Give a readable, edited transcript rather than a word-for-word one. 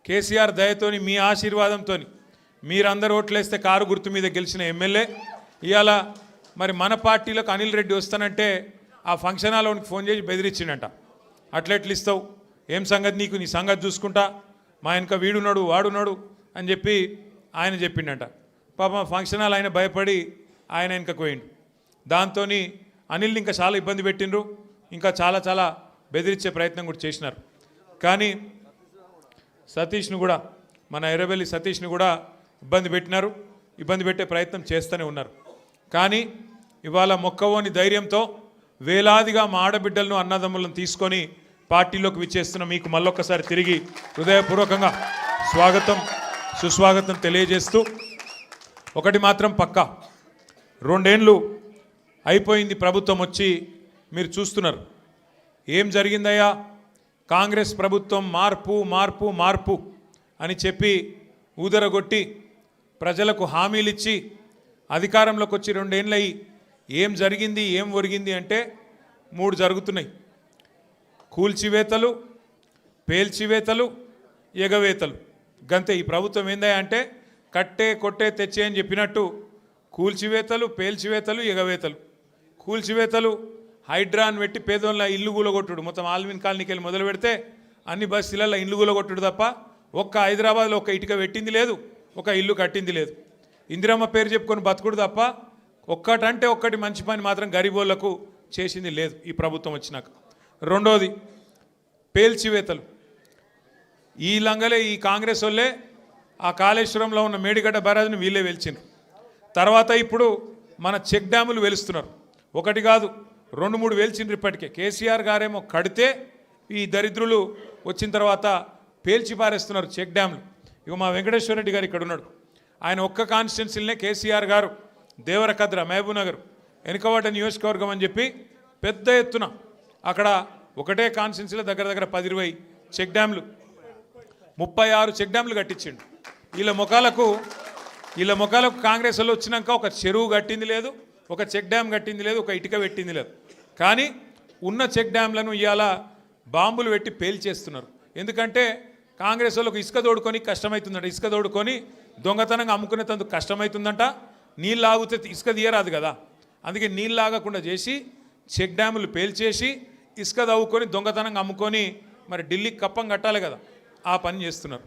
కేసీఆర్ దయతోని మీ ఆశీర్వాదంతోని మీరందరూ ఓట్లేస్తే కారు గుర్తు మీద గెలిచిన ఎమ్మెల్యే ఇవాళ మరి మన పార్టీలోకి అనిల్ రెడ్డి వస్తానంటే ఆ ఫంక్షన్ హాల్లోనికి ఫోన్ చేసి బెదిరించిండట. అట్లెట్లు ఇస్తావు, ఏం సంగతి నీకు, నీ సంగతి చూసుకుంటా, మా వెనక వీడున్నాడు వాడున్నాడు అని చెప్పి ఆయన చెప్పిండట. పాపం ఫంక్షన్ హాల్ ఆయన భయపడి ఆయన వెనకకు పోయిండు. దాంతో అనిల్ని ఇంకా చాలా ఇబ్బంది పెట్టిండ్రు, ఇంకా చాలా చాలా బెదిరించే ప్రయత్నం కూడా చేసినారు. కానీ సతీష్ను కూడా, మన ఎర్రబెల్లి సతీష్ను కూడా ఇబ్బంది పెట్టినారు, ఇబ్బంది పెట్టే ప్రయత్నం చేస్తూనే ఉన్నారు. కానీ ఇవాళ మొక్కవోని ధైర్యంతో వేలాదిగా మా ఆడబిడ్డలను అన్నదమ్ములను తీసుకొని పార్టీలోకి విచ్చేస్తున్న మీకు మళ్ళొక్కసారి తిరిగి హృదయపూర్వకంగా స్వాగతం సుస్వాగతం తెలియజేస్తూ, ఒకటి మాత్రం పక్కా, 2 ఏళ్ళు అయిపోయింది ప్రభుత్వం వచ్చి, మీరు చూస్తున్నారు ఏం జరిగిందయ్యా. కాంగ్రెస్ ప్రభుత్వం మార్పు మార్పు మార్పు అని చెప్పి ఊదరగొట్టి ప్రజలకు హామీలు ఇచ్చి అధికారంలోకి వచ్చి 2 ఏళ్ళయి ఏం జరిగింది ఏం ఒరిగింది అంటే 3 జరుగుతున్నాయి. కూల్చివేతలు, పేల్చివేతలు, ఎగవేతలు. గంతే. ఈ ప్రభుత్వం ఏందా అంటే కట్టే కొట్టే తెచ్చే అని చెప్పినట్టు కూల్చివేతలు, పేల్చివేతలు, ఎగవేతలు. కూల్చివేతలు హైడ్రాన్ పెట్టి పేదోళ్ళ ఇల్లు కూలగొట్టుడు, మొత్తం ఆల్విన్ కాలనీకి వెళ్ళి మొదలు పెడితే అన్ని బస్తీలలో ఇల్లు కూలగొట్టుడు తప్ప ఒక్క హైదరాబాద్లో ఒక్క ఇటుక పెట్టింది లేదు, ఒక ఇల్లు కట్టింది లేదు. ఇందిరమ్మ పేరు చెప్పుకొని బతుకుడు తప్ప ఒక్కటంటే ఒక్కటి మంచి పని మాత్రం గరీబోళ్లకు చేసింది లేదు ఈ ప్రభుత్వం వచ్చినాక. రెండోది పేల్చివేతలు. ఈ లంగలే, ఈ కాంగ్రెస్ వాళ్ళే ఆ కాళేశ్వరంలో ఉన్న మేడిగడ్డ బరాజుని వీళ్ళే వెలిచిండ్రు. తర్వాత ఇప్పుడు మన చెక్ డ్యాములు వెలుస్తున్నారు. ఒకటి కాదు 2-3 వెలిచిండ్రు ఇప్పటికే. కేసీఆర్ గారేమో కడితే ఈ దరిద్రులు వచ్చిన తర్వాత పేల్చి పారేస్తున్నారు చెక్ డ్యాములు. ఇక మా వెంకటేశ్వర రెడ్డి గారు ఇక్కడ ఉన్నాడు. ఆయన ఒక్క కాన్స్టిట్యున్సీలనే కేసీఆర్ గారు దేవరకద్ర, మహబూబ్నగర్, వెనుకవాడ నియోజకవర్గం అని చెప్పి పెద్ద ఎత్తున అక్కడ ఒకటే కాన్స్టిట్యున్సీలో దగ్గర 10-20 చెక్ డ్యాములు, 36 చెక్ డ్యాములు కట్టించిండు. వీళ్ళ ముఖాలకు కాంగ్రెస్ వాళ్ళు వచ్చినాక ఒక చెరువు కట్టింది లేదు, ఒక చెక్ డ్యామ్ కట్టింది లేదు, ఒక ఇటుక పెట్టింది లేదు. కానీ ఉన్న చెక్ డ్యామ్లను ఇవాళ బాంబులు పెట్టి పేల్చేస్తున్నారు. ఎందుకంటే కాంగ్రెస్ వాళ్ళకు ఇసుక తోడుకొని కష్టమవుతుందంట, ఇసుక తోడుకొని దొంగతనంగా అమ్ముకునేందుకు కష్టమవుతుందంట. నీళ్ళు ఆగితే ఇసుక తీయరాదు కదా, అందుకే నీళ్ళు ఆగకుండా చేసి చెక్ డ్యాములు పేల్చేసి ఇసుక తవ్వుకొని దొంగతనంగా అమ్ముకొని మరి ఢిల్లీకి కప్పం కట్టాలి కదా, ఆ పని చేస్తున్నారు.